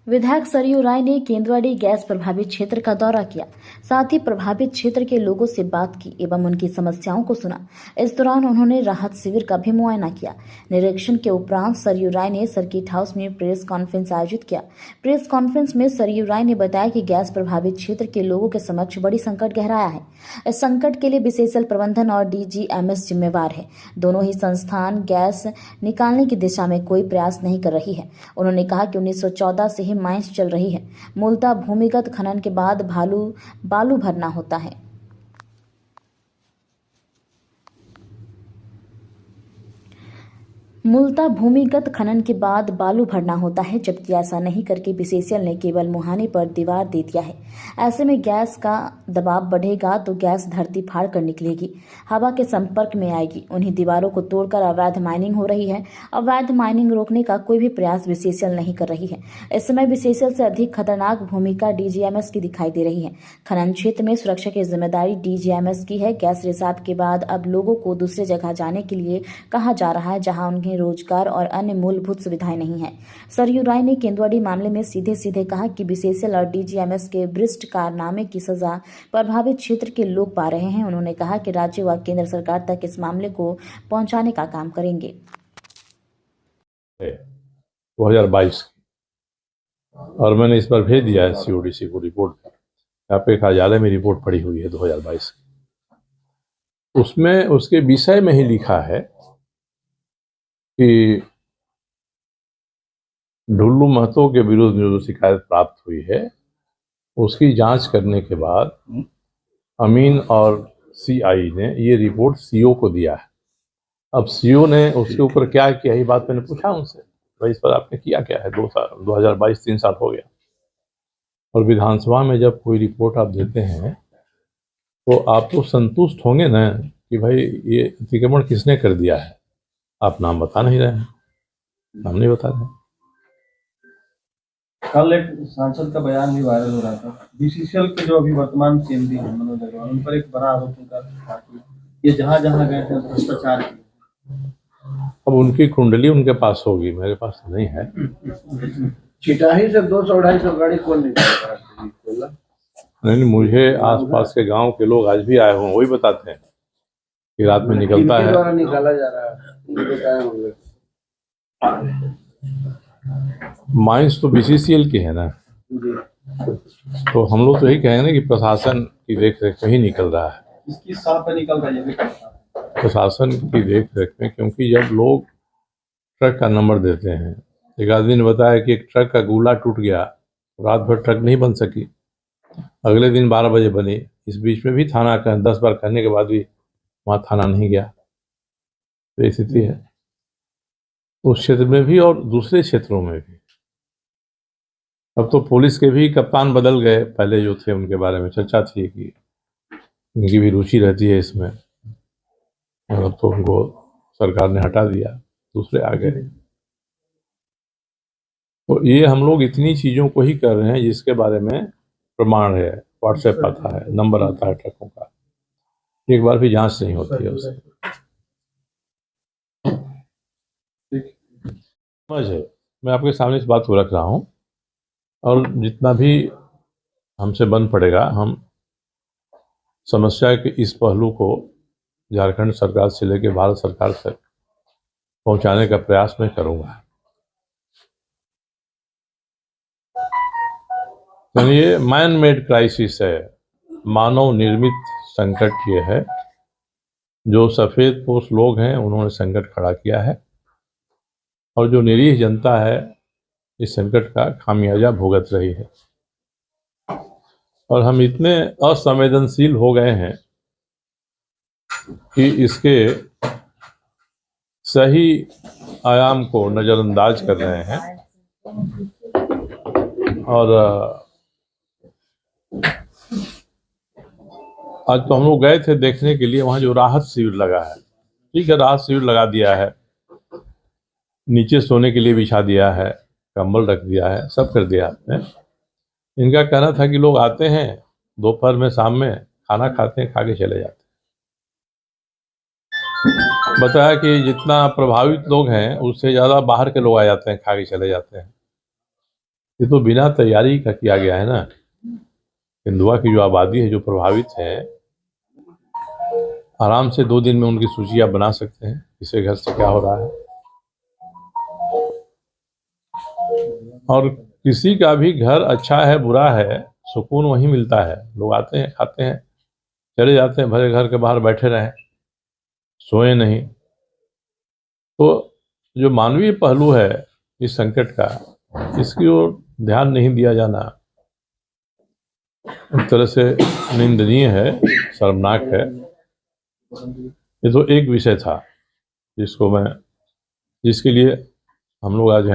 विधायक सरयू राय ने केंदुआड़ी गैस प्रभावित क्षेत्र का दौरा किया, साथ ही प्रभावित क्षेत्र के लोगों से बात की एवं उनकी समस्याओं को सुना। इस दौरान उन्होंने राहत शिविर का भी मुआयना किया। निरीक्षण के उपरांत सरयू राय ने सर्किट हाउस में प्रेस कॉन्फ्रेंस आयोजित किया। प्रेस कॉन्फ्रेंस में सरयू राय ने बताया कि गैस प्रभावित क्षेत्र के लोगों के समक्ष बड़ी संकट गहराया है। इस संकट के लिए बीसीसीएल प्रबंधन और डीजीएमएस जिम्मेवार है। दोनों ही संस्थान गैस निकालने की दिशा में कोई प्रयास नहीं कर रही है। उन्होंने कहा कि 1914 से माइंस चल रही है। मूलतः भूमिगत खनन के बाद बालू भरना होता है। मूलतः भूमिगत खनन के बाद बालू भरना होता है, जबकि ऐसा नहीं करके बीसीसीएल ने केवल मुहाने पर दीवार दे दिया है। ऐसे में गैस का दबाव बढ़ेगा तो गैस धरती फाड़ कर निकलेगी, हवा के संपर्क में आएगी। उन्हीं दीवारों को तोड़कर अवैध माइनिंग हो रही है। अवैध माइनिंग रोकने का कोई भी प्रयास बीसीसीएल नहीं कर रही है। इस समय बीसीसीएल से अधिक खतरनाक भूमिका डीजीएमएस की दिखाई दे रही है। खनन क्षेत्र में सुरक्षा की जिम्मेदारी डीजीएमएस की है। गैस रिसाव के बाद अब लोगों को दूसरी जगह जाने के लिए कहा जा रहा है, जहां उन्हें रोजगार और अन्य मूलभूत सुविधाएं नहीं है। सरयू राय ने केंदुआड़ी मामले में सीधे सीधे कहा कि बीसीसीएल और डीजीएमएस के भ्रष्ट कारनामे की सजा प्रभावित क्षेत्र के लोग पा रहे हैं। उन्होंने कहा कि राज्य व केंद्र सरकार तक इस मामले को पहुंचाने का काम करेंगे। 2022 और मैंने इस पर भेज दिया है सीओडीसी को रिपोर्ट। यहाँ पे कार्यालय में रिपोर्ट पड़ी हुई है 2022 की। उसमें उसके विषय में ही लिखा है कि ढुल्लू महतो के विरुद्ध जो शिकायत प्राप्त हुई है उसकी जांच करने के बाद अमीन और सीआई ने ये रिपोर्ट सीओ को दिया है। अब सीओ ने उसके ऊपर क्या किया, ये बात मैंने पूछा उनसे, भाई इस पर आपने किया क्या है? 2022 3 साल हो गया। और विधानसभा में जब कोई रिपोर्ट आप देते हैं तो आप तो संतुष्ट होंगे ना कि भाई ये अतिक्रमण किसने कर दिया है। आप नाम बता नहीं रहे हैं, नाम नहीं बता रहे। कल एक सांसद का बयान भी वायरल हो रहा था। बीसीसीएल के जो अभी वर्तमान सीएमडी हैं मनोज अग्रवाल, उन पर एक बड़ा आरोप उनका था कि ये जहां जहां गए थे भ्रष्टाचार किए। अब उनकी कुंडली उनके पास होगी, मेरे पास नहीं है। चिटाही से 200-250 गाड़ी कौन निकाला? नहीं, मुझे आसपास के गांव के लोग आज भी आए हों, वही बताते हैं कि रात में निकलता है। द्वारा निकाला जा रहा है। माइंस तो बीसीसीएल की है ना, तो हम लोग तो यही कहेंगे ना कि प्रशासन की देख रेख में ही निकल रहा है। इसकी साथ में निकल रहा है प्रशासन की देख रेख में, क्योंकि जब लोग ट्रक का नंबर देते हैं, एक आदमी ने बताया कि एक ट्रक का गुला टूट गया, रात भर ट्रक नहीं बन सकी, अगले दिन 12 बजे बनी। इस बीच में भी थाना 10 बार कहने के बाद भी वहाँ थाना नहीं गया। तो स्थिति है उस क्षेत्र में भी और दूसरे क्षेत्रों में भी। अब तो पुलिस के भी कप्तान बदल गए, पहले जो थे उनके बारे में चर्चा थी कि उनकी भी रुचि रहती है इसमें, और अब तो उनको सरकार ने हटा दिया, दूसरे आ गए। तो ये हम लोग इतनी चीज़ों को ही कर रहे हैं जिसके बारे में प्रमाण है, व्हाट्सएप आता है, नंबर आता है ट्रकों का, एक बार भी जांच नहीं होती है उसकी। समझ है, मैं आपके सामने इस बात को रख रहा हूँ, और जितना भी हमसे बन पड़ेगा हम समस्या के इस पहलू को झारखंड सरकार से लेकर भारत सरकार तक पहुंचाने का प्रयास मैं करूंगा। यानी ये मैन मेड क्राइसिस है, मानव निर्मित संकट ये है। जो सफ़ेद पोश लोग हैं उन्होंने संकट खड़ा किया है, और जो निरीह जनता है इस संकट का खामियाजा भुगत रही है। और हम इतने असंवेदनशील हो गए हैं कि इसके सही आयाम को नज़रअंदाज कर रहे हैं। और आज तो हम लोग गए थे देखने के लिए, वहाँ जो राहत शिविर लगा है, ठीक है, राहत शिविर लगा दिया है, नीचे सोने के लिए बिछा दिया है, कंबल रख दिया है, सब कर दिया आपने। इनका कहना था कि लोग आते हैं दोपहर में, शाम में खाना खाते हैं, खा के चले जाते हैं। बताया कि जितना प्रभावित लोग हैं उससे ज़्यादा बाहर के लोग आ जाते हैं, खा के चले जाते हैं। ये तो बिना तैयारी का किया गया है ना। हिंदुआ की जो आबादी है, जो प्रभावित है, आराम से 2 दिन में उनकी सूची आप बना सकते हैं किसी घर से क्या हो रहा है। और किसी का भी घर अच्छा है बुरा है, सुकून वहीं मिलता है। लोग आते हैं, खाते हैं, चले जाते हैं, भरे घर के बाहर बैठे रहें, सोए नहीं। तो जो मानवीय पहलू है इस संकट का, इसकी ओर ध्यान नहीं दिया जाना एक तरह से निंदनीय है, शर्मनाक है। ये तो एक विषय था जिसके लिए हम लोग आज यहाँ